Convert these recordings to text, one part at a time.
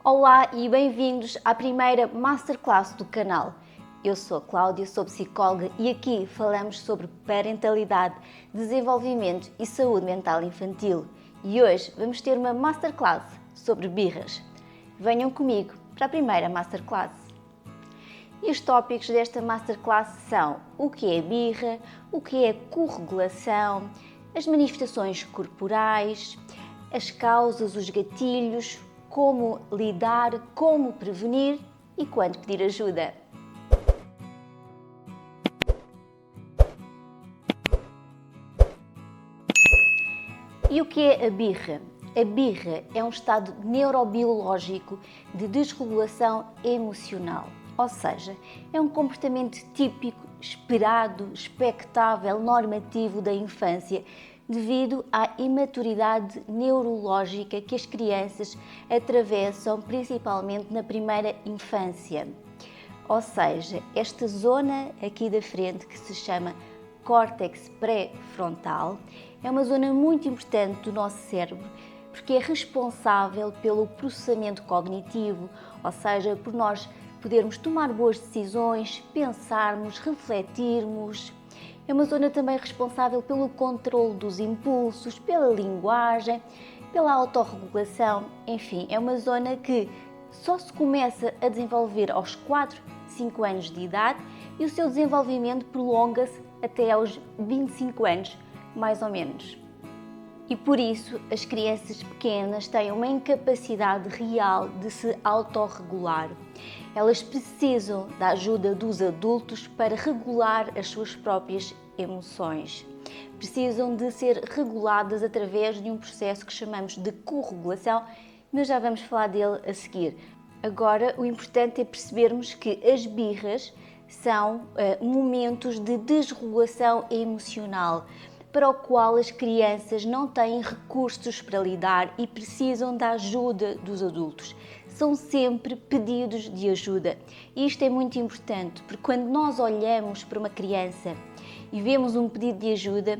Olá e bem-vindos à primeira Masterclass do canal. Eu sou a Cláudia, sou psicóloga e aqui falamos sobre parentalidade, desenvolvimento e saúde mental infantil. E hoje vamos ter uma Masterclass sobre birras. Venham comigo para a primeira Masterclass. E os tópicos desta Masterclass são o que é birra, o que é corregulação, as manifestações corporais, as causas, os gatilhos, como lidar, como prevenir e quando pedir ajuda. E o que é a birra? A birra é um estado neurobiológico de desregulação emocional, ou seja, é um comportamento típico, esperado, expectável, normativo da infância, devido à imaturidade neurológica que as crianças atravessam principalmente na primeira infância. Ou seja, esta zona aqui da frente, que se chama córtex pré-frontal, é uma zona muito importante do nosso cérebro, porque é responsável pelo processamento cognitivo, ou seja, por nós podermos tomar boas decisões, pensarmos, refletirmos. É uma zona também responsável pelo controle dos impulsos, pela linguagem, pela autorregulação, enfim, é uma zona que só se começa a desenvolver aos 4, 5 anos de idade e o seu desenvolvimento prolonga-se até aos 25 anos, mais ou menos. E por isso as crianças pequenas têm uma incapacidade real de se autorregular. Elas precisam da ajuda dos adultos para regular as suas próprias emoções. Precisam de ser reguladas através de um processo que chamamos de corregulação, mas já vamos falar dele a seguir. Agora, o importante é percebermos que as birras são momentos de desregulação emocional, para o qual as crianças não têm recursos para lidar e precisam da ajuda dos adultos. São sempre pedidos de ajuda. E isto é muito importante, porque quando nós olhamos para uma criança e vemos um pedido de ajuda,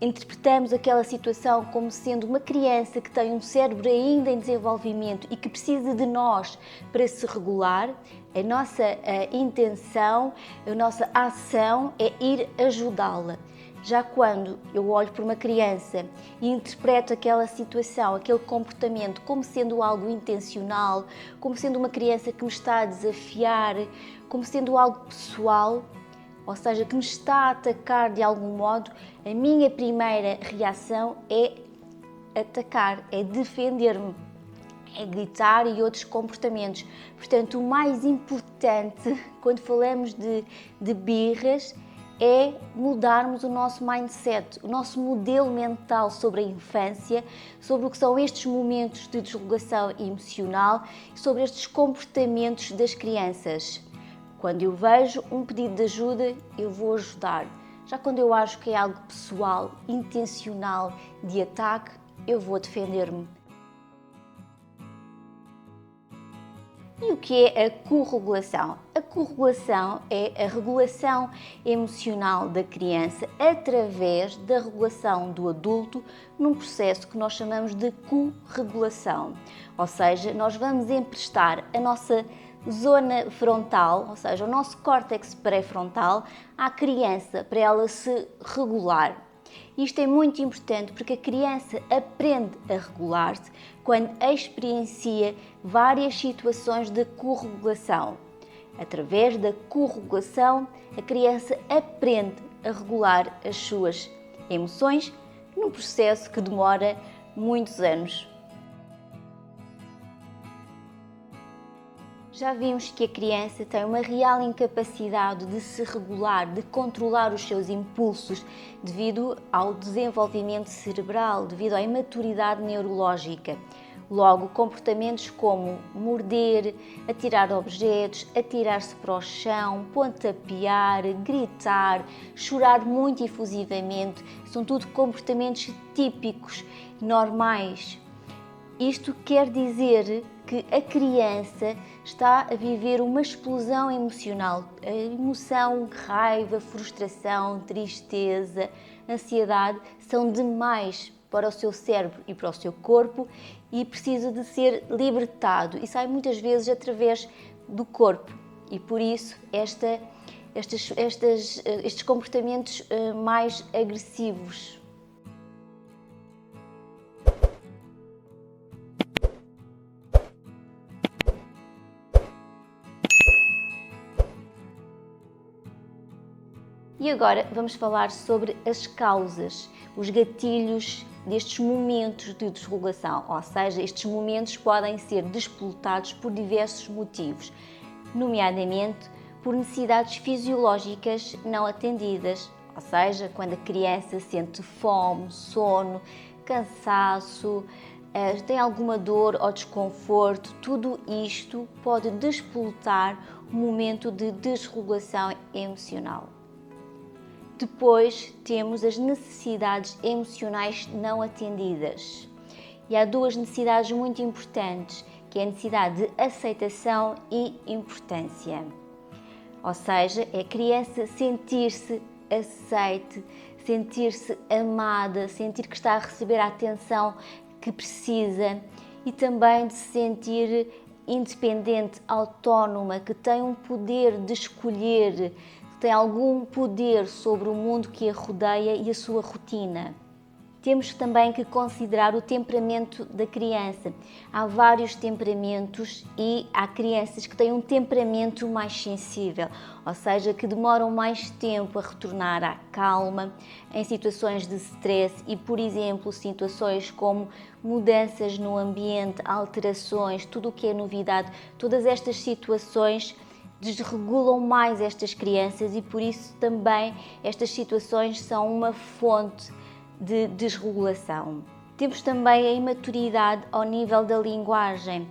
interpretamos aquela situação como sendo uma criança que tem um cérebro ainda em desenvolvimento e que precisa de nós para se regular. A nossa intenção, a nossa ação é ir ajudá-la. Já quando eu olho para uma criança e interpreto aquela situação, aquele comportamento como sendo algo intencional, como sendo uma criança que me está a desafiar, como sendo algo pessoal, ou seja, que me está a atacar de algum modo, a minha primeira reação é atacar, é defender-me, é gritar e outros comportamentos. Portanto, o mais importante quando falamos de birras é mudarmos o nosso mindset, o nosso modelo mental sobre a infância, sobre o que são estes momentos de desregulação emocional e sobre estes comportamentos das crianças. Quando eu vejo um pedido de ajuda, eu vou ajudar. Já quando eu acho que é algo pessoal, intencional, de ataque, eu vou defender-me. E o que é a corregulação? A corregulação é a regulação emocional da criança através da regulação do adulto num processo que nós chamamos de corregulação. Ou seja, nós vamos emprestar a nossa zona frontal, ou seja, o nosso córtex pré-frontal, à criança para ela se regular. Isto é muito importante porque a criança aprende a regular-se quando experiencia várias situações de corregulação. Através da corregulação, a criança aprende a regular as suas emoções num processo que demora muitos anos. Já vimos que a criança tem uma real incapacidade de se regular, de controlar os seus impulsos devido ao desenvolvimento cerebral, devido à imaturidade neurológica. Logo, comportamentos como morder, atirar objetos, atirar-se para o chão, pontapear, gritar, chorar muito efusivamente, são tudo comportamentos típicos, normais. Isto quer dizer que a criança está a viver uma explosão emocional. A emoção, raiva, frustração, tristeza, ansiedade são demais para o seu cérebro e para o seu corpo e precisa de ser libertado e sai muitas vezes através do corpo e por isso estes comportamentos mais agressivos. E agora vamos falar sobre as causas, os gatilhos destes momentos de desregulação, ou seja, estes momentos podem ser despoletados por diversos motivos, nomeadamente por necessidades fisiológicas não atendidas, ou seja, quando a criança sente fome, sono, cansaço, tem alguma dor ou desconforto, tudo isto pode despoletar um momento de desregulação emocional. Depois temos as necessidades emocionais não atendidas. E há duas necessidades muito importantes, que é a necessidade de aceitação e importância. Ou seja, é a criança sentir-se aceite, sentir-se amada, sentir que está a receber a atenção que precisa e também de se sentir independente, autónoma, que tem um poder de escolher, tem algum poder sobre o mundo que a rodeia e a sua rotina. Temos também que considerar o temperamento da criança. Há vários temperamentos e há crianças que têm um temperamento mais sensível, ou seja, que demoram mais tempo a retornar à calma em situações de stress e, por exemplo, situações como mudanças no ambiente, alterações, tudo o que é novidade, todas estas situações desregulam mais estas crianças e por isso também estas situações são uma fonte de desregulação. Temos também a imaturidade ao nível da linguagem.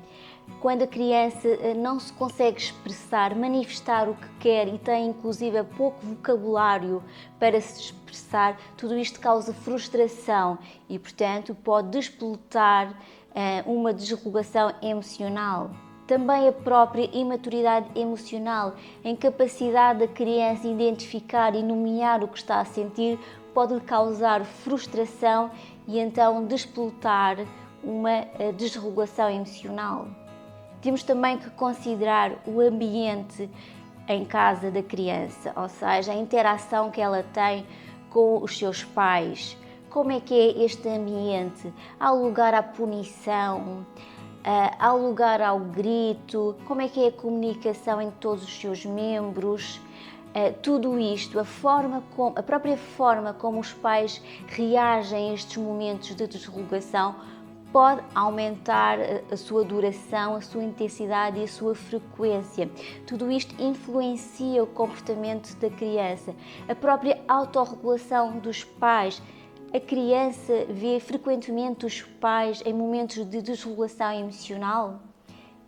Quando a criança não se consegue expressar, manifestar o que quer e tem inclusive pouco vocabulário para se expressar, tudo isto causa frustração e, portanto, pode despoletar uma desregulação emocional. Também a própria imaturidade emocional, a incapacidade da criança identificar e nomear o que está a sentir, pode lhe causar frustração e então despoletar uma desregulação emocional. Temos também que considerar o ambiente em casa da criança, ou seja, a interação que ela tem com os seus pais. Como é que é este ambiente? Há lugar à punição? Há lugar ao grito? Como é que é a comunicação entre todos os seus membros? Tudo isto, a própria forma como os pais reagem a estes momentos de desregulação pode aumentar a sua duração, a sua intensidade e a sua frequência. Tudo isto influencia o comportamento da criança. A própria autorregulação dos pais. A criança vê frequentemente os pais em momentos de desregulação emocional.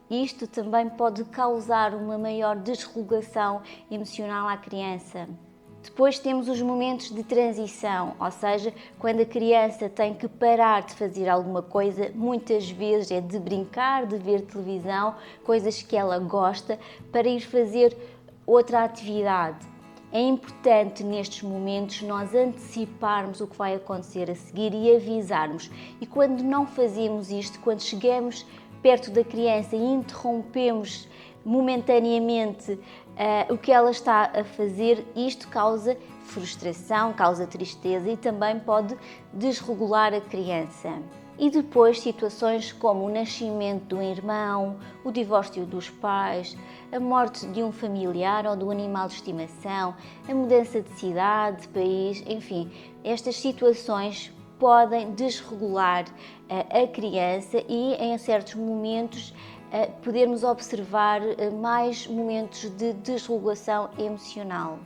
Isto também pode causar uma maior desregulação emocional à criança. Depois temos os momentos de transição, ou seja, quando a criança tem que parar de fazer alguma coisa, muitas vezes é de brincar, de ver televisão, coisas que ela gosta, para ir fazer outra atividade. É importante nestes momentos nós anteciparmos o que vai acontecer a seguir e avisarmos. E quando não fazemos isto, quando chegamos perto da criança e interrompemos momentaneamente o que ela está a fazer, isto causa frustração, causa tristeza e também pode desregular a criança. E depois situações como o nascimento de um irmão, o divórcio dos pais, a morte de um familiar ou de um animal de estimação, a mudança de cidade, de país, enfim, estas situações podem desregular a criança e em certos momentos podermos observar mais momentos de desregulação emocional.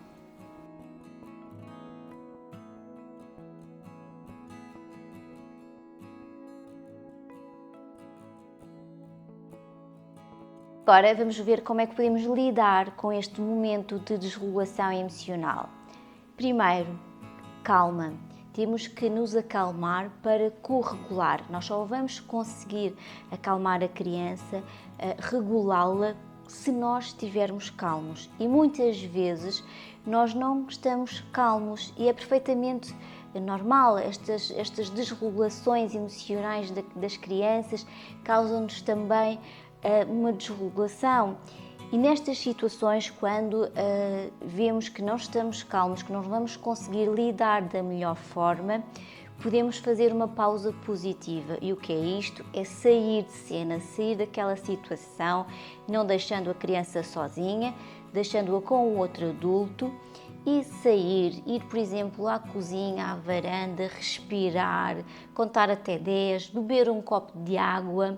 Agora vamos ver como é que podemos lidar com este momento de desregulação emocional. Primeiro, calma. Temos que nos acalmar para corregular. Nós só vamos conseguir acalmar a criança, regulá-la, se nós estivermos calmos. E muitas vezes nós não estamos calmos e é perfeitamente normal. Estas desregulações emocionais das crianças causam-nos também uma desregulação. E nestas situações, quando vemos que não estamos calmos, que não vamos conseguir lidar da melhor forma, podemos fazer uma pausa positiva. E o que é isto? É sair de cena, sair daquela situação, não deixando a criança sozinha, deixando-a com o outro adulto e sair, ir, por exemplo, à cozinha, à varanda, respirar, contar até 10, beber um copo de água,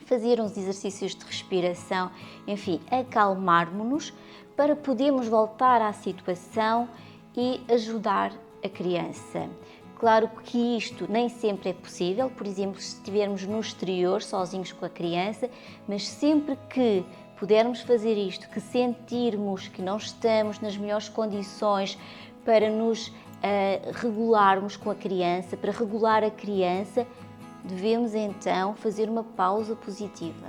fazer uns exercícios de respiração, enfim, acalmarmos-nos para podermos voltar à situação e ajudar a criança. Claro que isto nem sempre é possível, por exemplo, se estivermos no exterior, sozinhos com a criança, mas sempre que pudermos fazer isto, que sentirmos que não estamos nas melhores condições para nos regularmos com a criança, para regular a criança, devemos então fazer uma pausa positiva.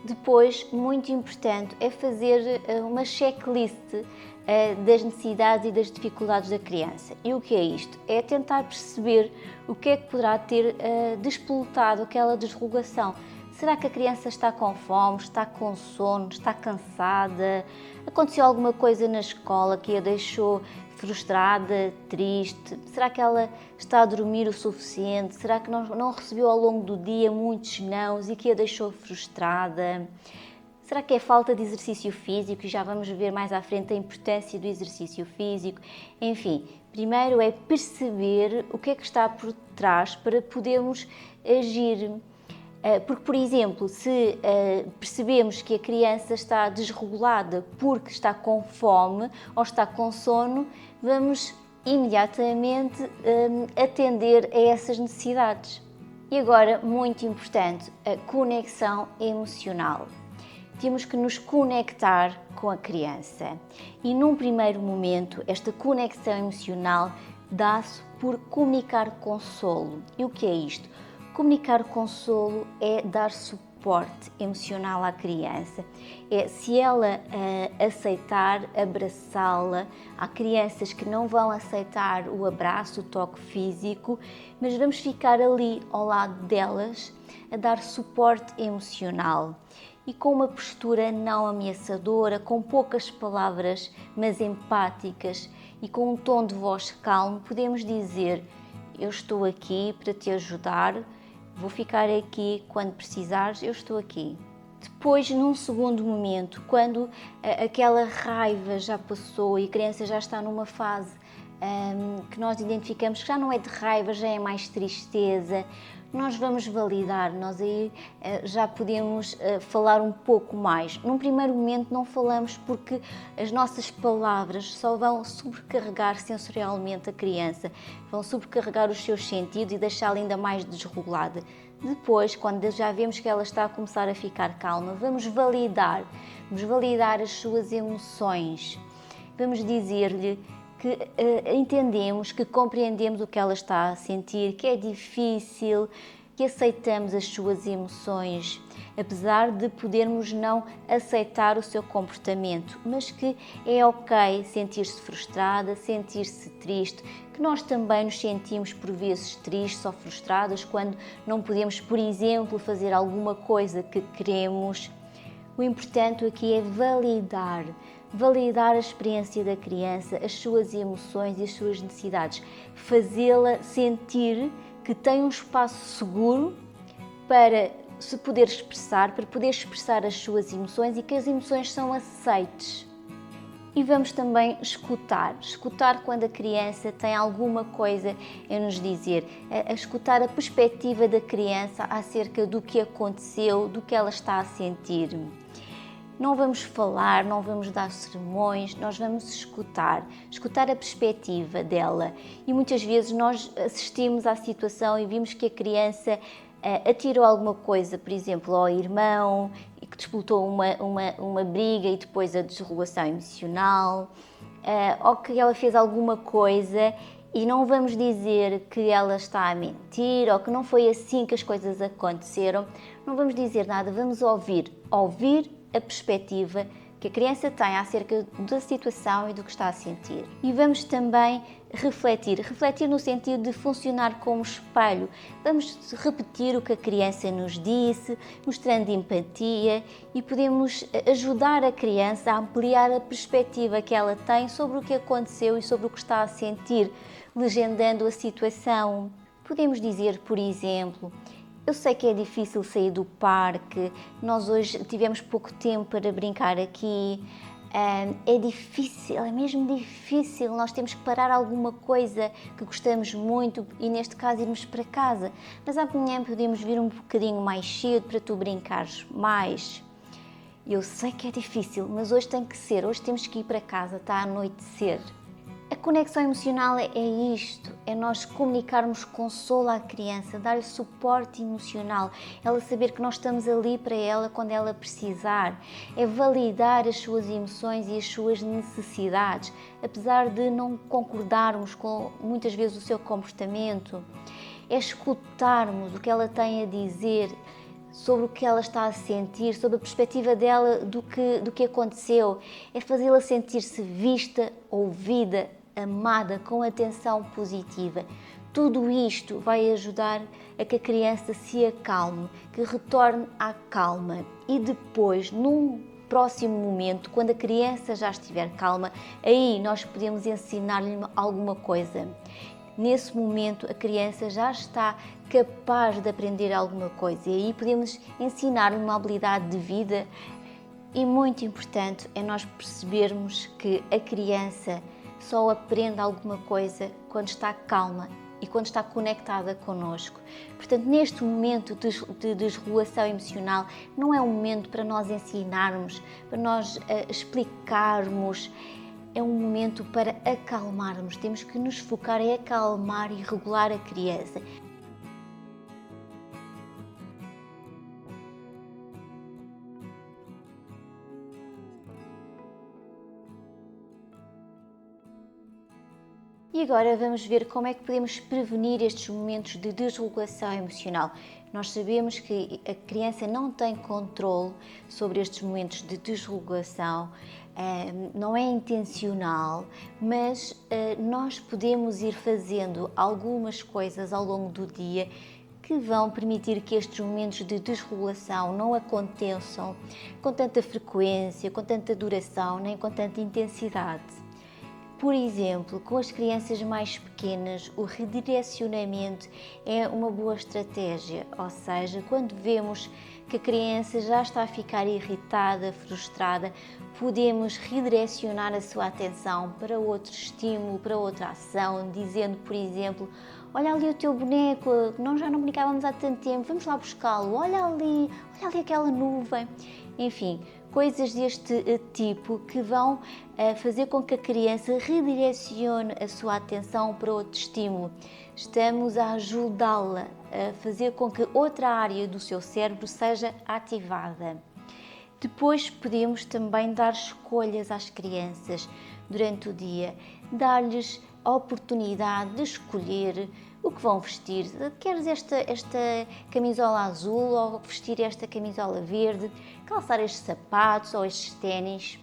Depois, muito importante, é fazer uma checklist das necessidades e das dificuldades da criança. E o que é isto? É tentar perceber o que é que poderá ter despoltado aquela desregulação. Será que a criança está com fome, está com sono, está cansada? Aconteceu alguma coisa na escola que a deixou frustrada, triste? Será que ela está a dormir o suficiente? Será que não recebeu ao longo do dia muitos nãos e que a deixou frustrada? Será que é falta de exercício físico? E já vamos ver mais à frente a importância do exercício físico. Enfim, primeiro é perceber o que é que está por trás para podermos agir. Porque, por exemplo, se percebemos que a criança está desregulada porque está com fome ou está com sono, vamos imediatamente atender a essas necessidades. E agora, muito importante, a conexão emocional. Temos que nos conectar com a criança. E num primeiro momento, esta conexão emocional dá-se por comunicar consolo. E o que é isto? Comunicar consolo é dar suporte emocional à criança. É, se ela aceitar, abraçá-la. Há crianças que não vão aceitar o abraço, o toque físico, mas vamos ficar ali ao lado delas a dar suporte emocional. E com uma postura não ameaçadora, com poucas palavras, mas empáticas e com um tom de voz calmo, podemos dizer: eu estou aqui para te ajudar, vou ficar aqui quando precisares, eu estou aqui. Depois, num segundo momento, quando aquela raiva já passou e a criança já está numa fase que nós identificamos que já não é de raiva, já é mais tristeza, nós vamos validar, nós aí já podemos falar um pouco mais. Num primeiro momento não falamos porque as nossas palavras só vão sobrecarregar sensorialmente a criança, vão sobrecarregar os seus sentidos e deixá-la ainda mais desregulada. Depois, quando já vemos que ela está a começar a ficar calma, vamos validar as suas emoções. Vamos dizer-lhe que entendemos, que compreendemos o que ela está a sentir, que é difícil, que aceitamos as suas emoções, apesar de podermos não aceitar o seu comportamento, mas que é ok sentir-se frustrada, sentir-se triste, que nós também nos sentimos por vezes tristes ou frustradas quando não podemos, por exemplo, fazer alguma coisa que queremos. O importante aqui é validar a experiência da criança, as suas emoções e as suas necessidades, fazê-la sentir que tem um espaço seguro para se poder expressar, para poder expressar as suas emoções e que as emoções são aceites. E vamos também escutar quando a criança tem alguma coisa a nos dizer, a escutar a perspectiva da criança acerca do que aconteceu, do que ela está a sentir. Não vamos falar, não vamos dar sermões, nós vamos escutar a perspectiva dela. E muitas vezes nós assistimos à situação e vimos que a criança atirou alguma coisa, por exemplo, ao irmão, e que disputou uma briga e depois a desregulação emocional, ou que ela fez alguma coisa e não vamos dizer que ela está a mentir ou que não foi assim que as coisas aconteceram, não vamos dizer nada, vamos ouvir a perspectiva que a criança tem acerca da situação e do que está a sentir. E vamos também refletir no sentido de funcionar como espelho. Vamos repetir o que a criança nos disse, mostrando empatia, e podemos ajudar a criança a ampliar a perspectiva que ela tem sobre o que aconteceu e sobre o que está a sentir, legendando a situação. Podemos dizer, por exemplo: eu sei que é difícil sair do parque, nós hoje tivemos pouco tempo para brincar aqui. É difícil, é mesmo difícil, nós temos que parar alguma coisa que gostamos muito e neste caso irmos para casa, mas amanhã podemos vir um bocadinho mais cedo para tu brincares mais. Eu sei que é difícil, mas hoje tem que ser, hoje temos que ir para casa, está a anoitecer. A conexão emocional é isto, é nós comunicarmos consolo à criança, dar-lhe suporte emocional, ela saber que nós estamos ali para ela quando ela precisar, é validar as suas emoções e as suas necessidades, apesar de não concordarmos com muitas vezes o seu comportamento, é escutarmos o que ela tem a dizer sobre o que ela está a sentir, sobre a perspectiva dela do que aconteceu, é fazê-la sentir-se vista, ouvida, amada, com atenção positiva. Tudo isto vai ajudar a que a criança se acalme, que retorne à calma e depois, num próximo momento, quando a criança já estiver calma, aí nós podemos ensinar-lhe alguma coisa. Nesse momento a criança já está capaz de aprender alguma coisa e aí podemos ensinar-lhe uma habilidade de vida. E muito importante é nós percebermos que a criança só aprende alguma coisa quando está calma e quando está conectada connosco. Portanto, neste momento de desregulação emocional, não é um momento para nós ensinarmos, para nós explicarmos, é um momento para acalmarmos. Temos que nos focar em acalmar e regular a criança. E agora vamos ver como é que podemos prevenir estes momentos de desregulação emocional. Nós sabemos que a criança não tem controle sobre estes momentos de desregulação, não é intencional, mas nós podemos ir fazendo algumas coisas ao longo do dia que vão permitir que estes momentos de desregulação não aconteçam com tanta frequência, com tanta duração, nem com tanta intensidade. Por exemplo, com as crianças mais pequenas, o redirecionamento é uma boa estratégia, ou seja, quando vemos que a criança já está a ficar irritada, frustrada, podemos redirecionar a sua atenção para outro estímulo, para outra ação, dizendo, por exemplo: olha ali o teu boneco, nós já não brincávamos há tanto tempo, vamos lá buscá-lo, olha ali aquela nuvem. Enfim, coisas deste tipo que vão fazer com que a criança redirecione a sua atenção para outro estímulo. Estamos a ajudá-la a fazer com que outra área do seu cérebro seja ativada. Depois podemos também dar escolhas às crianças durante o dia, dar-lhes a oportunidade de escolher o que vão vestir. Queres esta camisola azul ou vestir esta camisola verde? Calçar estes sapatos ou estes ténis?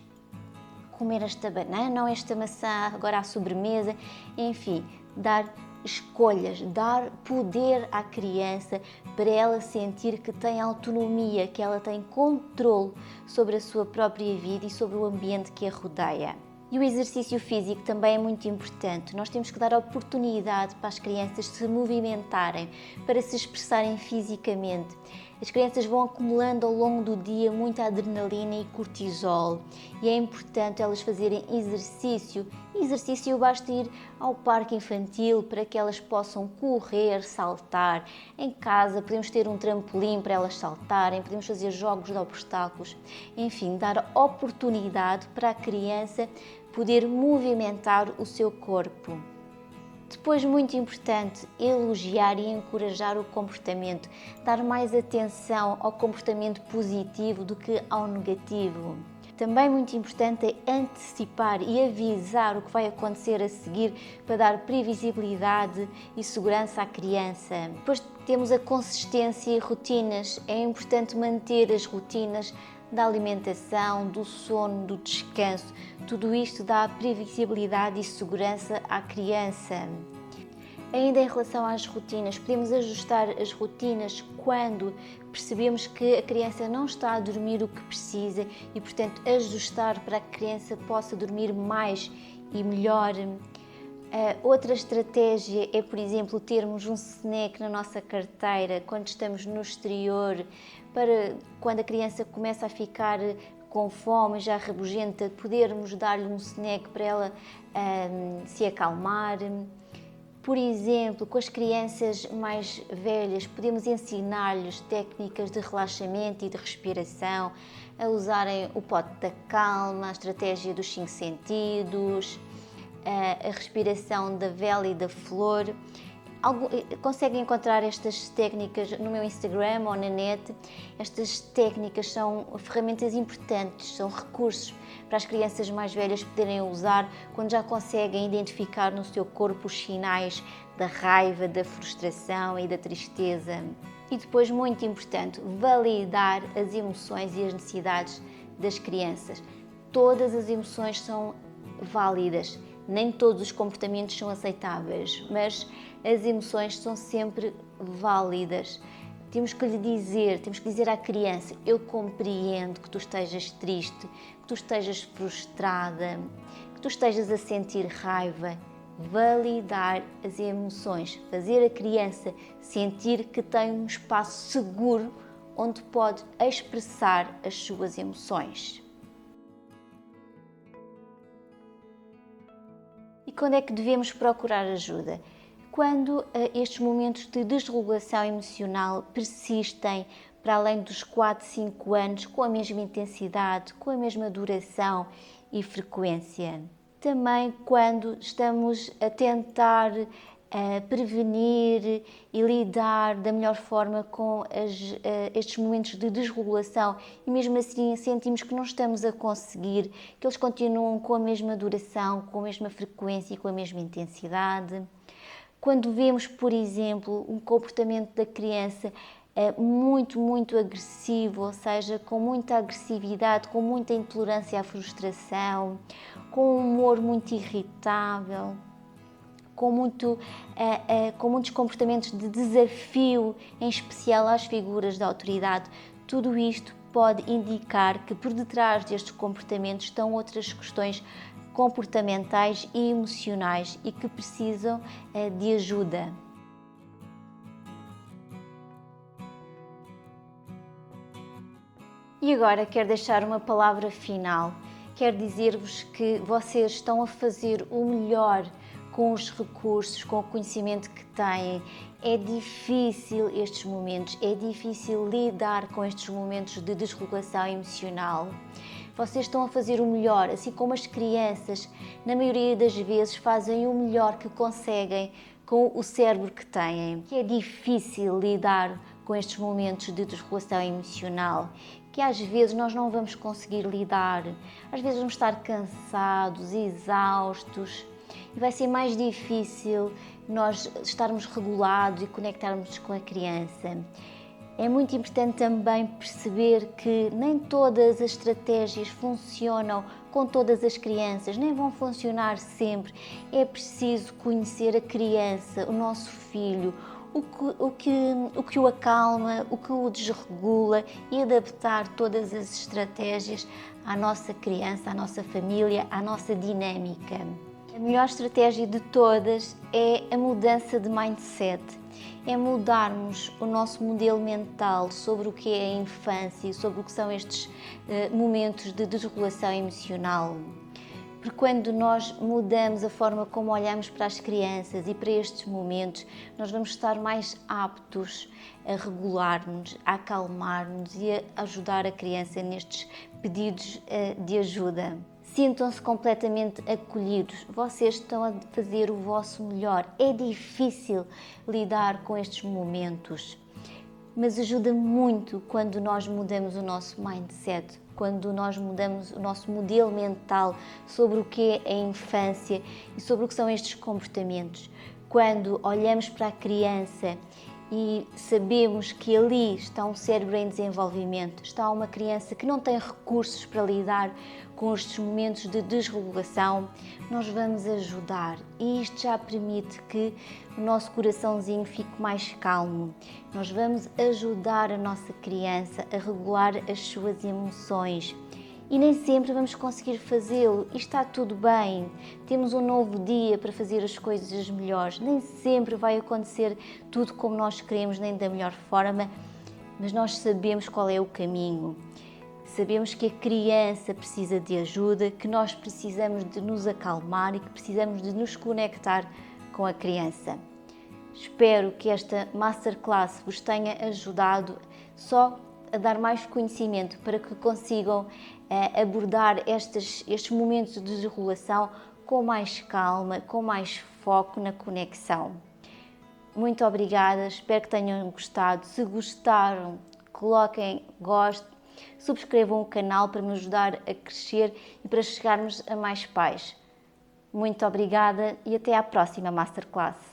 Comer esta banana ou esta maçã agora à sobremesa? Enfim, dar escolhas, dar poder à criança para ela sentir que tem autonomia, que ela tem controle sobre a sua própria vida e sobre o ambiente que a rodeia. E o exercício físico também é muito importante. Nós temos que dar oportunidade para as crianças se movimentarem, para se expressarem fisicamente. As crianças vão acumulando ao longo do dia muita adrenalina e cortisol e é importante elas fazerem exercício. Exercício basta ir ao parque infantil para que elas possam correr, saltar. Em casa podemos ter um trampolim para elas saltarem, podemos fazer jogos de obstáculos. Enfim, dar oportunidade para a criança poder movimentar o seu corpo. Depois, muito importante, elogiar e encorajar o comportamento, dar mais atenção ao comportamento positivo do que ao negativo. Também muito importante é antecipar e avisar o que vai acontecer a seguir para dar previsibilidade e segurança à criança. Depois temos a consistência e rotinas. É importante manter as rotinas da alimentação, do sono, do descanso. Tudo isto dá previsibilidade e segurança à criança. Ainda em relação às rotinas, podemos ajustar as rotinas quando percebemos que a criança não está a dormir o que precisa e, portanto, ajustar para que a criança possa dormir mais e melhor. Outra estratégia é, por exemplo, termos um snack na nossa carteira quando estamos no exterior, para quando a criança começa a ficar com fome, já rabugenta, podermos dar-lhe um snack para ela se acalmar. Por exemplo, com as crianças mais velhas, podemos ensinar-lhes técnicas de relaxamento e de respiração, a usarem o pote da calma, a estratégia dos 5 sentidos, a respiração da vela e da flor. Conseguem encontrar estas técnicas no meu Instagram ou na net. Estas técnicas são ferramentas importantes, são recursos para as crianças mais velhas poderem usar quando já conseguem identificar no seu corpo os sinais da raiva, da frustração e da tristeza. E depois, muito importante, validar as emoções e as necessidades das crianças. Todas as emoções são válidas. Nem todos os comportamentos são aceitáveis, mas as emoções são sempre válidas. Temos que lhe dizer à criança: eu compreendo que tu estejas triste, que tu estejas frustrada, que tu estejas a sentir raiva. Validar as emoções, fazer a criança sentir que tem um espaço seguro onde pode expressar as suas emoções. E quando é que devemos procurar ajuda? Quando estes momentos de desregulação emocional persistem para além dos 4, 5 anos, com a mesma intensidade, com a mesma duração e frequência. Também quando estamos a tentar prevenir e lidar da melhor forma com estes momentos de desregulação e mesmo assim sentimos que não estamos a conseguir, que eles continuam com a mesma duração, com a mesma frequência e com a mesma intensidade. Quando vemos, por exemplo, um comportamento da criança muito agressivo, ou seja, com muita agressividade, com muita intolerância à frustração, com um humor muito irritável, com muitos comportamentos de desafio, em especial às figuras da autoridade. Tudo isto pode indicar que por detrás destes comportamentos estão outras questões comportamentais e emocionais e que precisam de ajuda. E agora quero deixar uma palavra final. Quero dizer-vos que vocês estão a fazer o melhor com os recursos, com o conhecimento que têm. É difícil estes momentos, é difícil lidar com estes momentos de desregulação emocional. Vocês estão a fazer o melhor, assim como as crianças, na maioria das vezes, fazem o melhor que conseguem com o cérebro que têm. Que é difícil lidar com estes momentos de desregulação emocional, que às vezes nós não vamos conseguir lidar. Às vezes vamos estar cansados, exaustos, e vai ser mais difícil nós estarmos regulados e conectarmos com a criança. É muito importante também perceber que nem todas as estratégias funcionam com todas as crianças, nem vão funcionar sempre. É preciso conhecer a criança, o nosso filho, o que o acalma, o que o desregula e adaptar todas as estratégias à nossa criança, à nossa família, à nossa dinâmica. A melhor estratégia de todas é a mudança de mindset. É mudarmos o nosso modelo mental sobre o que é a infância e sobre o que são estes momentos de desregulação emocional. Porque quando nós mudamos a forma como olhamos para as crianças e para estes momentos, nós vamos estar mais aptos a regular-nos, a acalmar-nos e a ajudar a criança nestes pedidos de ajuda. Sintam-se completamente acolhidos, vocês estão a fazer o vosso melhor. É difícil lidar com estes momentos, mas ajuda muito quando nós mudamos o nosso mindset, quando nós mudamos o nosso modelo mental sobre o que é a infância e sobre o que são estes comportamentos. Quando olhamos para a criança e sabemos que ali está um cérebro em desenvolvimento, está uma criança que não tem recursos para lidar com estes momentos de desregulação, nós vamos ajudar, e isto já permite que o nosso coraçãozinho fique mais calmo. Nós vamos ajudar a nossa criança a regular as suas emoções. E nem sempre vamos conseguir fazê-lo, e está tudo bem. Temos um novo dia para fazer as coisas melhores. Nem sempre vai acontecer tudo como nós queremos, nem da melhor forma, mas nós sabemos qual é o caminho. Sabemos que a criança precisa de ajuda, que nós precisamos de nos acalmar e que precisamos de nos conectar com a criança. Espero que esta Masterclass vos tenha ajudado só a dar mais conhecimento para que consigam abordar estes momentos de desregulação com mais calma, com mais foco na conexão. Muito obrigada, espero que tenham gostado. Se gostaram, coloquem gosto, subscrevam o canal para me ajudar a crescer e para chegarmos a mais pais. Muito obrigada e até à próxima Masterclass.